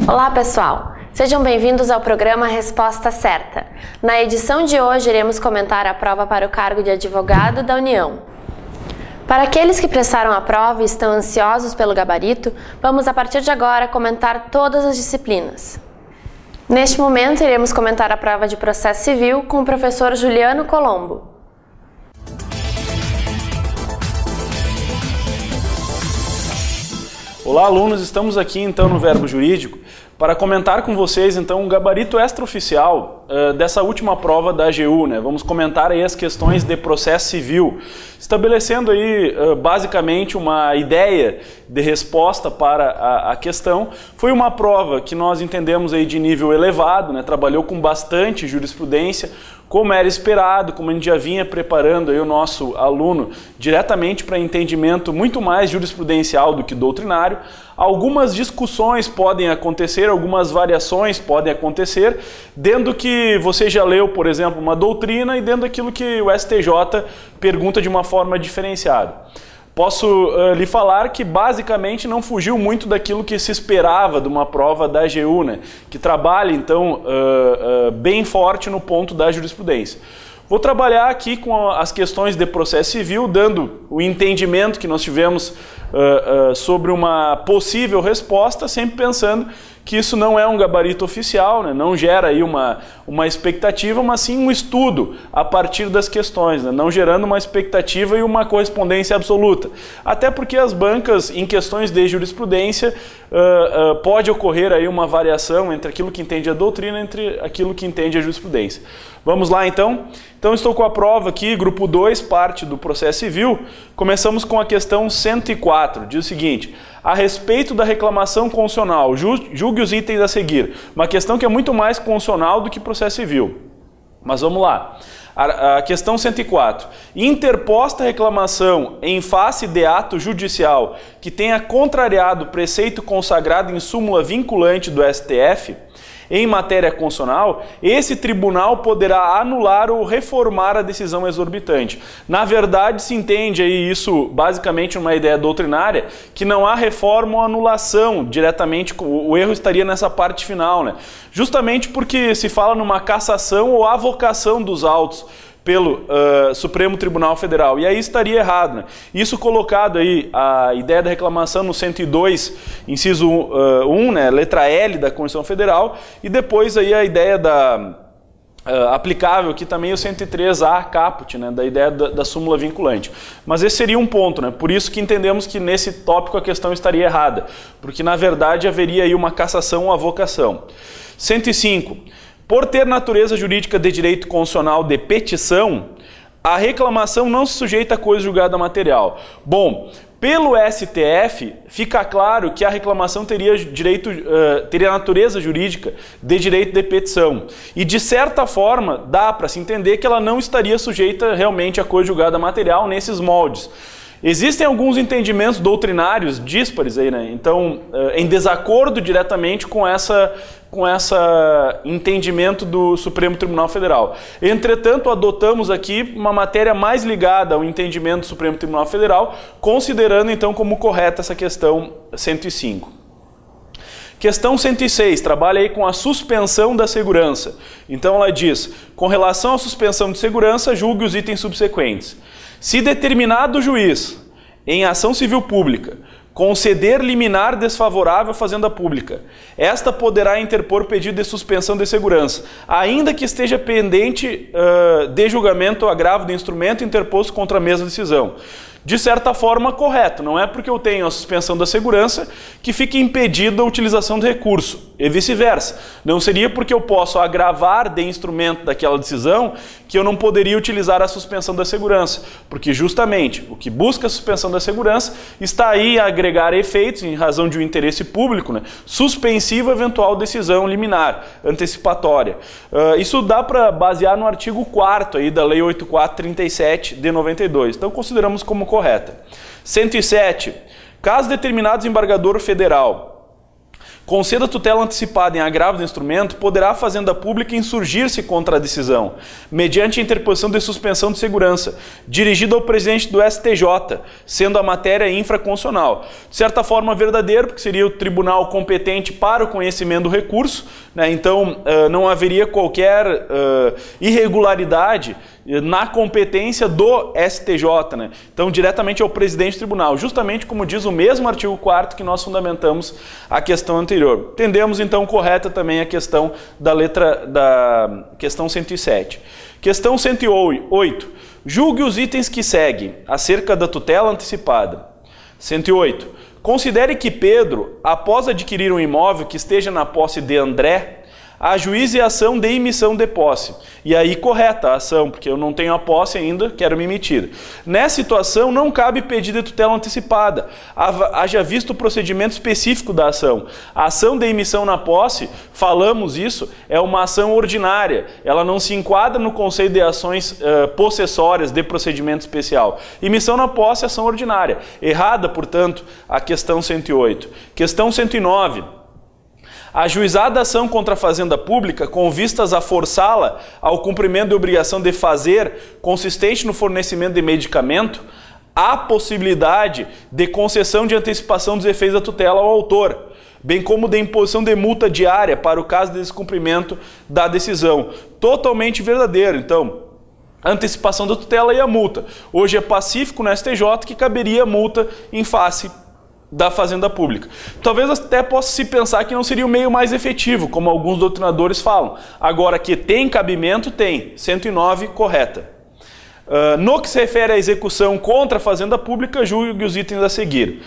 Olá pessoal, sejam bem-vindos ao programa Resposta Certa. Na edição de hoje iremos comentar a prova para o cargo de advogado da União. Para aqueles que prestaram a prova e estão ansiosos pelo gabarito, vamos a partir de agora comentar todas as disciplinas. Neste momento iremos comentar a prova de processo civil com o professor Juliano Colombo. Olá alunos, estamos aqui então no Verbo Jurídico para comentar com vocês então um gabarito extraoficial dessa última prova da AGU, né? Vamos comentar aí as questões de processo civil, estabelecendo aí basicamente uma ideia de resposta para a questão. Foi uma prova que nós entendemos aí de nível elevado, né? Trabalhou com bastante jurisprudência, como era esperado, como a gente já vinha preparando aí o nosso aluno diretamente para entendimento muito mais jurisprudencial do que doutrinário. Algumas discussões podem acontecer, algumas variações podem acontecer, dentro do que você já leu, por exemplo, uma doutrina e dentro daquilo que o STJ pergunta de uma forma diferenciada. Posso lhe falar que basicamente não fugiu muito daquilo que se esperava de uma prova da AGU, né? Que trabalha então bem forte no ponto da jurisprudência. Vou trabalhar aqui com as questões de processo civil, dando o entendimento que nós tivemos sobre uma possível resposta, sempre pensando que isso não é um gabarito oficial, né? Não gera aí uma expectativa, mas sim um estudo a partir das questões, né? Não gerando uma expectativa e uma correspondência absoluta. Até porque as bancas, em questões de jurisprudência, pode ocorrer aí uma variação entre aquilo que entende a doutrina, entre aquilo que entende a jurisprudência. Vamos lá então? Então estou com a prova aqui, grupo 2, parte do processo civil. Começamos com a questão 104, diz o seguinte: a respeito da reclamação constitucional, julgue os itens a seguir. Uma questão que é muito mais constitucional do que processo civil. Mas vamos lá. A questão 104. Interposta reclamação em face de ato judicial que tenha contrariado o preceito consagrado em súmula vinculante do STF, em matéria constitucional, esse tribunal poderá anular ou reformar a decisão exorbitante. Na verdade, se entende aí isso basicamente uma ideia doutrinária, que não há reforma ou anulação diretamente, o erro estaria nessa parte final, né? Justamente porque se fala numa cassação ou avocação dos autos pelo Supremo Tribunal Federal, e aí estaria errado, né? Isso colocado aí, a ideia da reclamação no 102, inciso 1, né, letra L da Constituição Federal, e depois aí a ideia da aplicável aqui também o 103A caput, né, da ideia da súmula vinculante. Mas esse seria um ponto, né? Por isso que entendemos que nesse tópico a questão estaria errada, porque na verdade haveria aí uma cassação ou avocação. 105. Por ter natureza jurídica de direito constitucional de petição, a reclamação não se sujeita a coisa julgada material. Bom, pelo STF, fica claro que a reclamação teria natureza jurídica de direito de petição. E, de certa forma, dá para se entender que ela não estaria sujeita realmente a coisa julgada material nesses moldes. Existem alguns entendimentos doutrinários díspares aí, né? Então, em desacordo diretamente com esse entendimento do Supremo Tribunal Federal. Entretanto, adotamos aqui uma matéria mais ligada ao entendimento do Supremo Tribunal Federal, considerando então como correta essa questão 105. Questão 106, trabalha aí com a suspensão da segurança. Então ela diz: com relação à suspensão de segurança, julgue os itens subsequentes. Se determinado juiz, em ação civil pública, conceder liminar desfavorável à fazenda pública, esta poderá interpor pedido de suspensão de segurança, ainda que esteja pendente de julgamento ou agravo do instrumento interposto contra a mesma decisão. De certa forma, correto. Não é porque eu tenho a suspensão da segurança que fica impedida a utilização do recurso, e vice-versa. Não seria porque eu posso agravar de instrumento daquela decisão que eu não poderia utilizar a suspensão da segurança, porque justamente o que busca a suspensão da segurança está aí a agregar efeitos em razão de um interesse público, né, suspensivo a eventual decisão liminar, antecipatória. Isso dá para basear no artigo 4º aí da Lei 8437 de 92. Então consideramos como correta. 107. Caso determinado desembargador federal conceda tutela antecipada em agravo do instrumento, poderá a Fazenda Pública insurgir-se contra a decisão, mediante a interposição de suspensão de segurança, dirigida ao presidente do STJ, sendo a matéria infraconstitucional. De certa forma verdadeiro, porque seria o tribunal competente para o conhecimento do recurso, né? Então não haveria qualquer irregularidade na competência do STJ, né? Então diretamente ao presidente do tribunal, justamente como diz o mesmo artigo 4º que nós fundamentamos a questão anterior. Entendemos então correta também a questão da questão 107. Questão 108. Julgue os itens que seguem acerca da tutela antecipada. 108. Considere que Pedro, após adquirir um imóvel que esteja na posse de André, ajuize a ação de emissão de posse. E aí correta a ação, porque eu não tenho a posse ainda, quero me emitir. Nessa situação não cabe pedido de tutela antecipada, haja visto o procedimento específico da ação. A ação de emissão na posse, falamos isso, é uma ação ordinária, ela não se enquadra no conceito de ações possessórias de procedimento especial. Emissão na posse é ação ordinária. Errada, portanto, a questão 108. Questão 109. Ajuizada a ação contra a Fazenda Pública com vistas a forçá-la ao cumprimento de obrigação de fazer, consistente no fornecimento de medicamento, há possibilidade de concessão de antecipação dos efeitos da tutela ao autor, bem como de imposição de multa diária para o caso de descumprimento da decisão. Totalmente verdadeiro, então. Antecipação da tutela e a multa. Hoje é pacífico no STJ que caberia multa em face da Fazenda Pública. Talvez até possa se pensar que não seria o meio mais efetivo, como alguns doutrinadores falam. Agora que tem cabimento, tem. 109, correta. No que se refere à execução contra a Fazenda Pública, julgue os itens a seguir.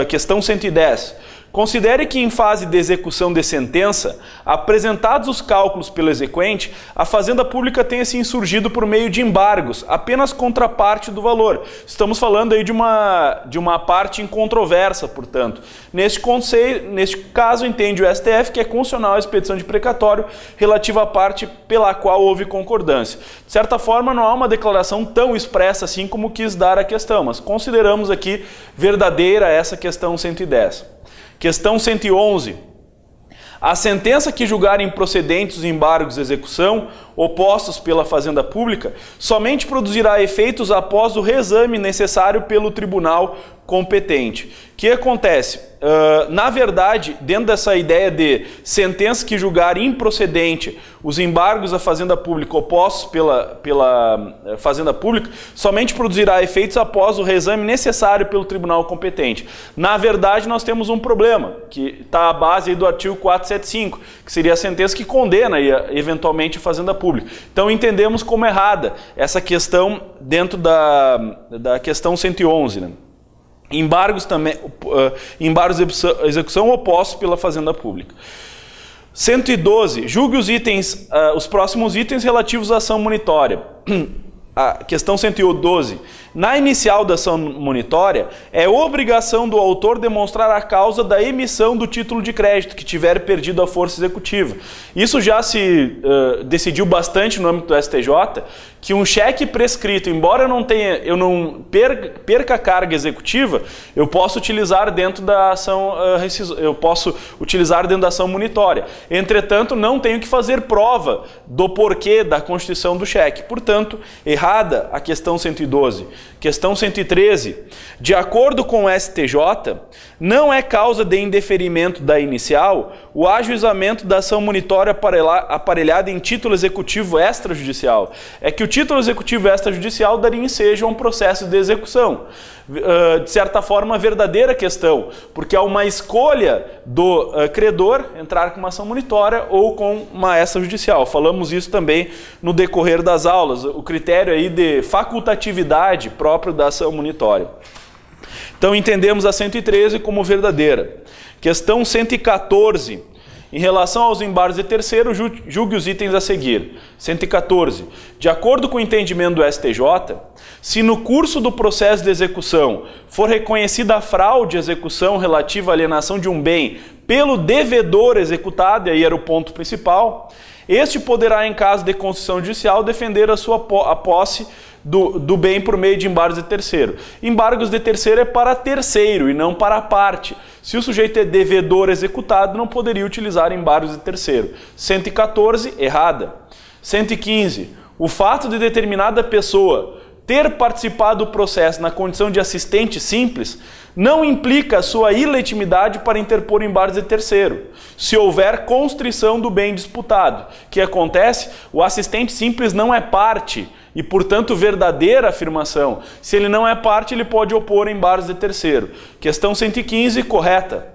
Questão 110. Considere que em fase de execução de sentença, apresentados os cálculos pelo exequente, a Fazenda Pública tenha se insurgido por meio de embargos, apenas contra parte do valor. Estamos falando aí de uma parte incontroversa, portanto. Neste caso, entende o STF que é constitucional a expedição de precatório relativa à parte pela qual houve concordância. De certa forma, não há uma declaração tão expressa assim como quis dar a questão, mas consideramos aqui verdadeira essa questão 110. Questão 111. A sentença que julgar improcedentes os embargos de execução opostos pela Fazenda Pública somente produzirá efeitos após o reexame necessário pelo tribunal competente. O que acontece? Na verdade, dentro dessa ideia de sentença que julgar improcedente os embargos da Fazenda Pública opostos pela Fazenda Pública, somente produzirá efeitos após o reexame necessário pelo tribunal competente. Na verdade, nós temos um problema, que está à base aí do artigo 475, que seria a sentença que condena eventualmente a Fazenda Pública. Então, entendemos como errada essa questão dentro da questão 111, né? Embargos de execução opostos pela Fazenda Pública. 112. Julgue os próximos itens relativos à ação monitória. A questão 112. Na inicial da ação monitória, é obrigação do autor demonstrar a causa da emissão do título de crédito que tiver perdido a força executiva. Isso já se decidiu bastante no âmbito do STJ, que um cheque prescrito, embora eu não perca a carga executiva, eu posso utilizar dentro da ação monitória. Entretanto, não tenho que fazer prova do porquê da constituição do cheque. Portanto, errada a questão 112. Questão 113. De acordo com o STJ, não é causa de indeferimento da inicial o ajuizamento da ação monitória aparelhada em título executivo extrajudicial. É que o título executivo extrajudicial daria ensejo a um processo de execução. De certa forma, verdadeira questão, porque há uma escolha do credor entrar com uma ação monitória ou com uma extrajudicial. Falamos isso também no decorrer das aulas, o critério aí de facultatividade próprio da ação monitória. Então, entendemos a 113 como verdadeira. Questão 114. Em relação aos embargos de terceiro, julgue os itens a seguir. 114. De acordo com o entendimento do STJ, se no curso do processo de execução for reconhecida a fraude de execução relativa à alienação de um bem pelo devedor executado, e aí era o ponto principal, este poderá, em caso de concessão judicial, defender a posse do bem por meio de embargos de terceiro. Embargos de terceiro é para terceiro e não para parte. Se o sujeito é devedor executado, não poderia utilizar embargos de terceiro. 114, errada. 115, o fato de determinada pessoa ter participado do processo na condição de assistente simples não implica sua ilegitimidade para interpor embargos de terceiro, se houver constrição do bem disputado. O que acontece? O assistente simples não é parte e, portanto, verdadeira afirmação. Se ele não é parte, ele pode opor embargos de terceiro. Questão 115, correta.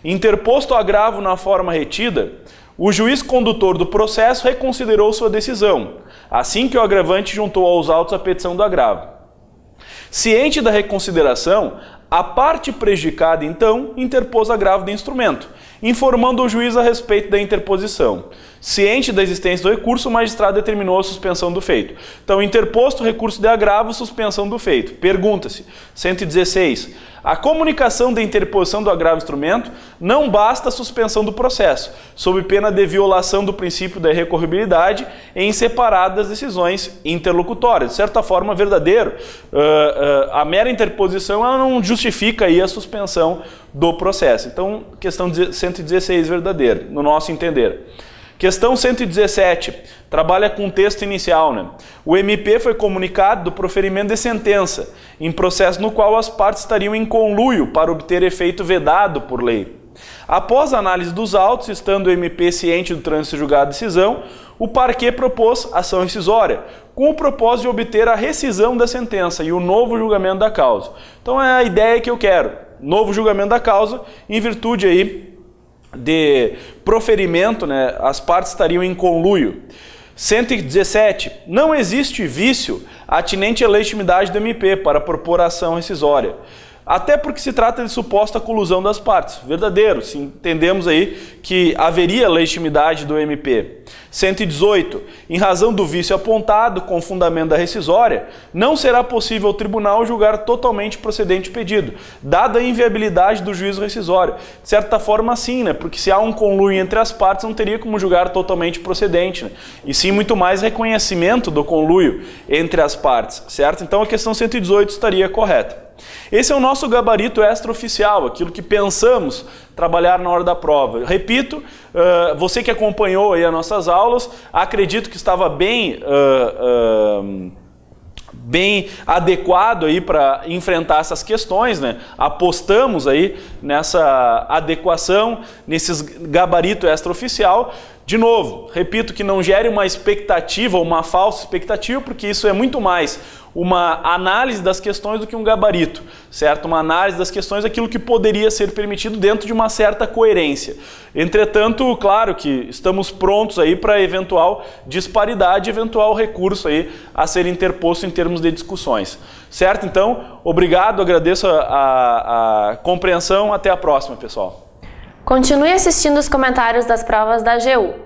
Interposto o agravo na forma retida, o juiz condutor do processo reconsiderou sua decisão, assim que o agravante juntou aos autos a petição do agravo. Ciente da reconsideração, a parte prejudicada, então, interpôs agravo de instrumento, informando o juiz a respeito da interposição. Ciente da existência do recurso, o magistrado determinou a suspensão do feito. Então, interposto o recurso de agravo, suspensão do feito. Pergunta-se, 116. A comunicação da interposição do agravo instrumento não basta a suspensão do processo, sob pena de violação do princípio da irrecorribilidade em separadas decisões interlocutórias. De certa forma, verdadeiro, a mera interposição ela não justifica aí a suspensão do processo. Então, questão 116, verdadeira, no nosso entender. Questão 117, trabalha com o texto inicial, né? O MP foi comunicado do proferimento de sentença, em processo no qual as partes estariam em conluio para obter efeito vedado por lei. Após a análise dos autos, estando o MP ciente do trânsito julgado de decisão, o parquet propôs ação rescisória, com o propósito de obter a rescisão da sentença e o novo julgamento da causa. Então é a ideia que eu quero, novo julgamento da causa, em virtude aí de proferimento, né, as partes estariam em conluio. 117. Não existe vício atinente à legitimidade do MP para propor ação rescisória. Até porque se trata de suposta colusão das partes. Verdadeiro, se entendemos aí que haveria legitimidade do MP. 118. Em razão do vício apontado com fundamento da rescisória, não será possível ao tribunal julgar totalmente procedente o pedido, dada a inviabilidade do juízo rescisório. De certa forma, sim, né? Porque se há um conluio entre as partes, não teria como julgar totalmente procedente, né? E sim muito mais reconhecimento do conluio entre as partes, certo? Então a questão 118 estaria correta. Esse é o nosso gabarito extraoficial, aquilo que pensamos trabalhar na hora da prova. Repito, você que acompanhou aí as nossas aulas, acredito que estava bem adequado aí para enfrentar essas questões, né? Apostamos aí nessa adequação, nesses gabarito extraoficial. De novo, repito que não gere uma expectativa ou uma falsa expectativa, porque isso é muito mais uma análise das questões do que um gabarito, certo? Uma análise das questões daquilo que poderia ser permitido dentro de uma certa coerência. Entretanto, claro que estamos prontos aí para eventual disparidade, eventual recurso aí a ser interposto em termos de discussões, certo? Então, obrigado, agradeço a compreensão, até a próxima, pessoal. Continue assistindo os comentários das provas da AGU.